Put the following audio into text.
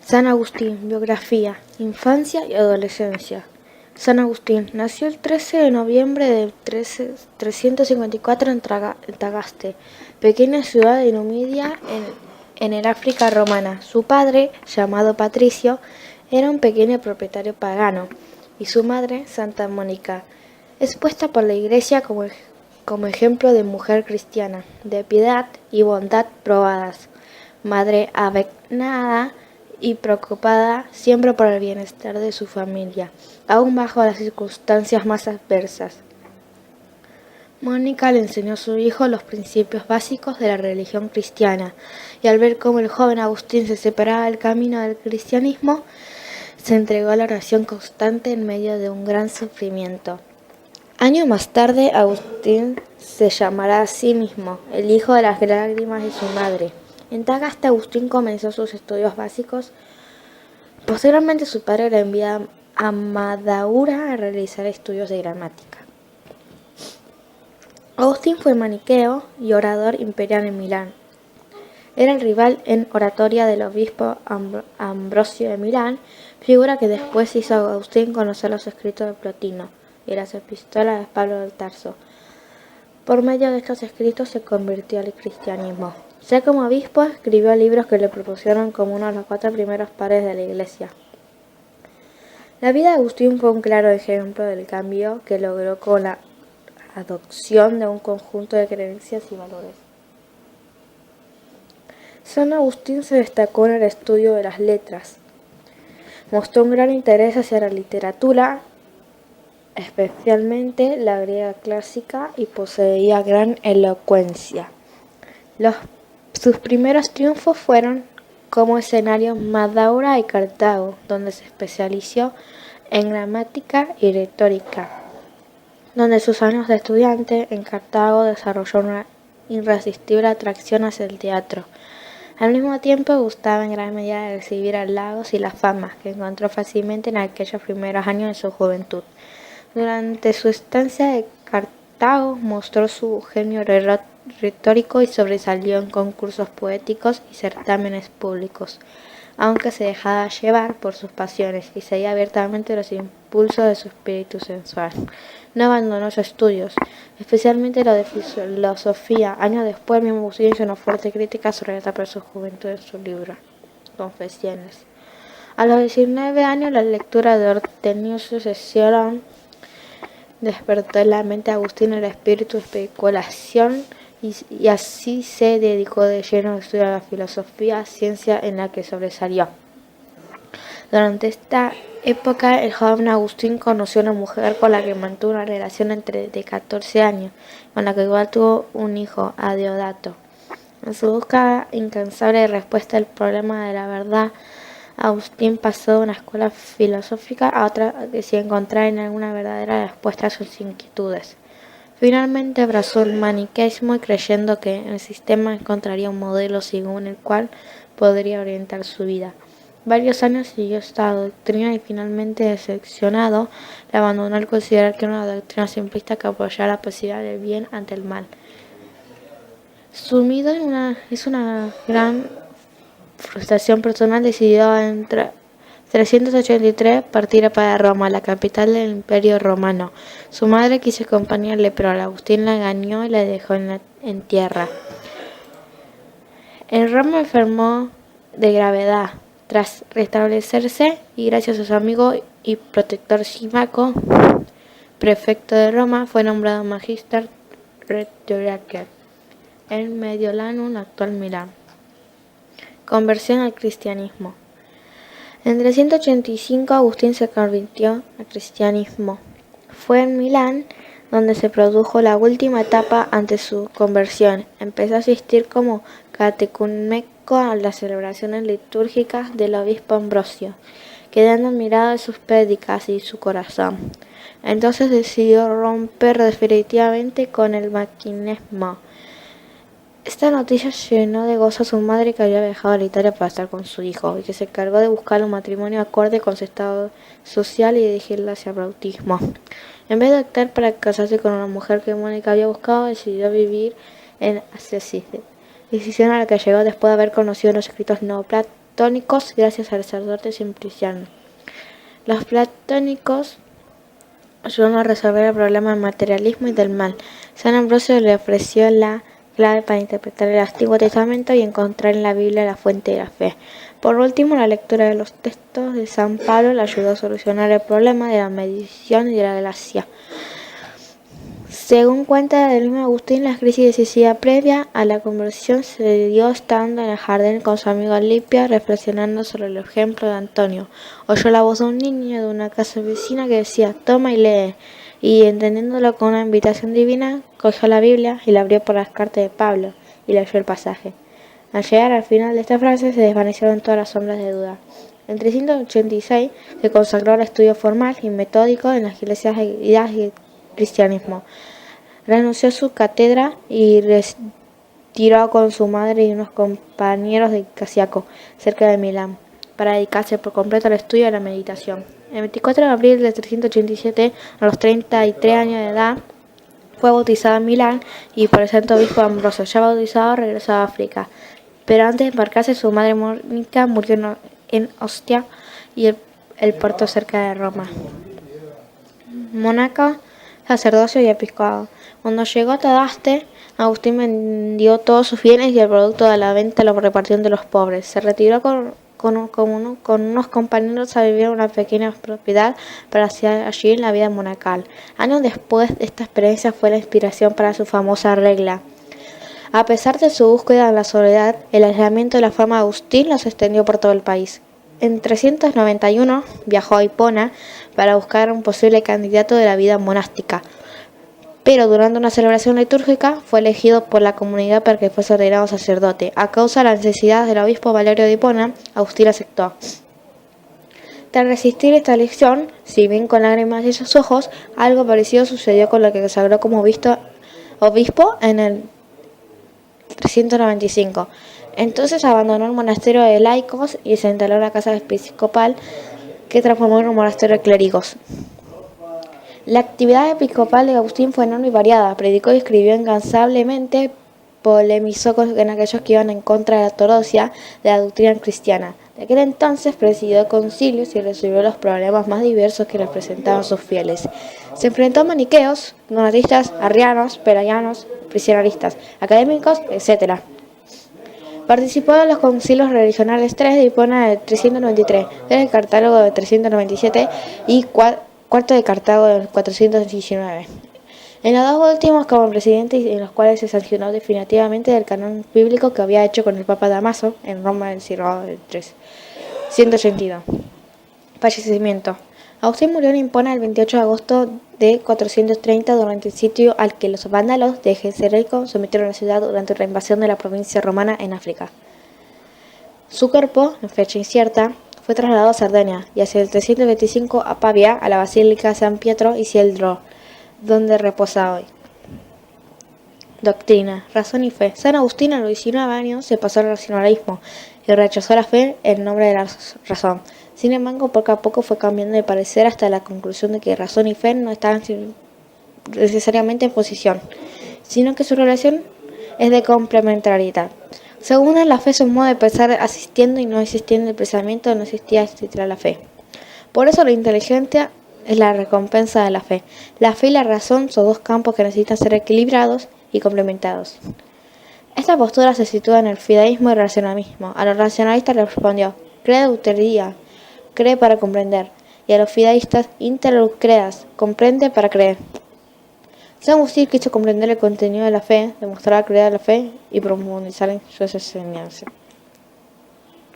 San Agustín, biografía, infancia y adolescencia. San Agustín nació el 13 de noviembre de 354 en Tagaste, pequeña ciudad de Numidia en el África romana. Su padre, llamado Patricio, era un pequeño propietario pagano, y su madre, Santa Mónica, es puesta por la Iglesia como ejemplo de mujer cristiana, de piedad y bondad probadas, madre abnegada y preocupada siempre por el bienestar de su familia, aun bajo las circunstancias más adversas. Mónica le enseñó a su hijo los principios básicos de la religión cristiana, y al ver cómo el joven Agustín se separaba del camino del cristianismo, se entregó a la oración constante en medio de un gran sufrimiento. Años más tarde, Agustín se llamará a sí mismo el hijo de las lágrimas de su madre. En Tagaste, Agustín comenzó sus estudios básicos. Posteriormente, su padre le envía a Madaura a realizar estudios de gramática. Agustín fue maniqueo y orador imperial en Milán. Era el rival en oratoria del obispo Ambrosio de Milán, figura que después hizo a Agustín conocer los escritos de Plotino y las epístolas de Pablo de Tarso. Por medio de estos escritos se convirtió al cristianismo. Ya como obispo, escribió libros que le propusieron como uno de los 4 primeros padres de la Iglesia. La vida de Agustín fue un claro ejemplo del cambio que logró con la adopción de un conjunto de creencias y valores. San Agustín se destacó en el estudio de las letras. Mostró un gran interés hacia la literatura, especialmente la griega clásica, y poseía gran elocuencia. Sus primeros triunfos fueron como escenario Madaura y Cartago, donde se especializó en gramática y retórica. Donde sus años de estudiante en Cartago desarrolló una irresistible atracción hacia el teatro. Al mismo tiempo gustaba en gran medida de recibir halagos y la fama que encontró fácilmente en aquellos primeros años de su juventud. Durante su estancia en Cartago mostró su genio retórico y sobresalió en concursos poéticos y certámenes públicos, aunque se dejaba llevar por sus pasiones y seguía abiertamente los impulsos de su espíritu sensual. No abandonó sus estudios, especialmente los de filosofía. Años después, mismo Agustín hizo una fuerte crítica sobre la etapa de su juventud en su libro Confesiones. A los 19 años, la lectura de Hortensio Cicero despertó en la mente de Agustín el espíritu de especulación y así se dedicó de lleno a estudiar la filosofía, ciencia en la que sobresalió. Durante esta época, el joven Agustín conoció a una mujer con la que mantuvo una relación de 14 años, con la que igual tuvo un hijo, a Deodato. En su búsqueda incansable de respuesta al problema de la verdad, Agustín pasó de una escuela filosófica a otra que sin encontrar en alguna verdadera respuesta a sus inquietudes. Finalmente abrazó el maniqueísmo y creyendo que en el sistema encontraría un modelo según el cual podría orientar su vida. Varios años siguió esta doctrina y finalmente, decepcionado, la abandonó al considerar que era una doctrina simplista que apoyaba la posibilidad del bien ante el mal. Sumido en una gran frustración personal, decidió en 383 partir para Roma, la capital del Imperio Romano. Su madre quiso acompañarle, pero Agustín la engañó y la dejó en tierra. En Roma enfermó de gravedad. Tras restablecerse, y gracias a su amigo y protector Símaco, prefecto de Roma, fue nombrado Magister Rhetoricae en Mediolanum, actual Milán. Conversión al cristianismo. En 385 Agustín se convirtió al cristianismo. Fue en Milán donde se produjo la última etapa antes de su conversión. Empezó a asistir como catecúmeno a las celebraciones litúrgicas del obispo Ambrosio, quedando admirado de sus prédicas y su corazón. Entonces decidió romper definitivamente con el maquinismo. Esta noticia llenó de gozo a su madre, que había viajado a Italia para estar con su hijo y que se encargó de buscar un matrimonio acorde con su estado social y dirigirla hacia el bautismo. En vez de optar para casarse con una mujer que Mónica había buscado, decidió vivir en ascesis, decisión a la que llegó después de haber conocido los escritos platónicos gracias al sacerdote Simpliciano. Los platónicos ayudaron a resolver el problema del materialismo y del mal. San Ambrosio le ofreció la clave para interpretar el Antiguo Testamento y encontrar en la Biblia la fuente de la fe. Por último, la lectura de los textos de San Pablo le ayudó a solucionar el problema de la medición y de la gracia. Según cuenta el mismo Agustín, la crisis decisiva previa a la conversión se dio estando en el jardín con su amigo Lipia, reflexionando sobre el ejemplo de Antonio. Oyó la voz de un niño de una casa vecina que decía: «Toma y lee», y entendiéndolo con una invitación divina, cogió la Biblia y la abrió por las cartas de Pablo y leyó el pasaje. Al llegar al final de esta frase se desvanecieron todas las sombras de duda. En 386 se consagró al estudio formal y metódico en las iglesias y el cristianismo. Renunció a su cátedra y retiró con su madre y unos compañeros de Casiaco, cerca de Milán, para dedicarse por completo al estudio y a la meditación. El 24 de abril de 387, a los 33 años de edad, fue bautizado en Milán y por el santo obispo Ambrosio. Ya bautizado, regresó a África. Pero antes de embarcarse, su madre Mónica murió en Ostia y el puerto cerca de Roma. Mónaco, sacerdocio y episcopado. Cuando llegó a Tagaste, Agustín vendió todos sus bienes y el producto de la venta lo repartió entre los pobres. Se retiró con unos compañeros a vivir en una pequeña propiedad para hacer allí la vida monacal. Años después, esta experiencia fue la inspiración para su famosa regla. A pesar de su búsqueda en la soledad, el aislamiento y la fama de Agustín los extendió por todo el país. En 391 viajó a Hipona para buscar un posible candidato de la vida monástica, pero durante una celebración litúrgica fue elegido por la comunidad para que fuese ordenado sacerdote. A causa de la necesidad del obispo Valerio de Hipona, Agustín aceptó. Tras resistir esta elección, si bien con lágrimas en sus ojos, algo parecido sucedió con lo que consagró como obispo en el 395. Entonces abandonó el monasterio de laicos y se instaló en la casa episcopal, que transformó en un monasterio de clérigos. La actividad episcopal de Agustín fue enorme y variada. Predicó y escribió incansablemente, polemizó con aquellos que iban en contra de la ortodoxia de la doctrina cristiana. De aquel entonces presidió concilios y resolvió los problemas más diversos que les presentaban sus fieles. Se enfrentó a maniqueos, donatistas, arrianos, pelagianos, prisioneristas, académicos, etc. Participó en los concilios religionales 3 de Hipona de 393, 3 de Cartago de 397 y 4 de Cartago de 419. En los dos últimos como presidente, y en los cuales se sancionó definitivamente el canon bíblico que había hecho con el Papa Damaso en Roma del siglo III. 182. Fallecimiento. Agustín murió en Hipona el 28 de agosto de 430 durante el sitio al que los vándalos de Genserico sometieron a la ciudad durante la invasión de la provincia romana en África. Su cuerpo, en fecha incierta, fue trasladado a Cerdeña y hacia el 325 a Pavia, a la Basílica San Pietro y Cieldro, donde reposa hoy. Doctrina, razón y fe. San Agustín a los 19 años se pasó al racionalismo y rechazó la fe en nombre de la razón. Sin embargo, poco a poco fue cambiando de parecer hasta la conclusión de que razón y fe no estaban necesariamente en posición, sino que su relación es de complementariedad. Según él, la fe es un modo de pensar asistiendo y no existiendo el pensamiento, no existía la fe. Por eso la inteligencia es la recompensa de la fe. La fe y la razón son dos campos que necesitan ser equilibrados y complementados. Esta postura se sitúa en el fideísmo y el racionalismo. A los racionalistas le respondió: cree deutería, cree para comprender, y a los fideístas: inter creas, comprende para creer. San Agustín quiso comprender el contenido de la fe, demostrar la creer de la fe y profundizar en sus enseñanzas.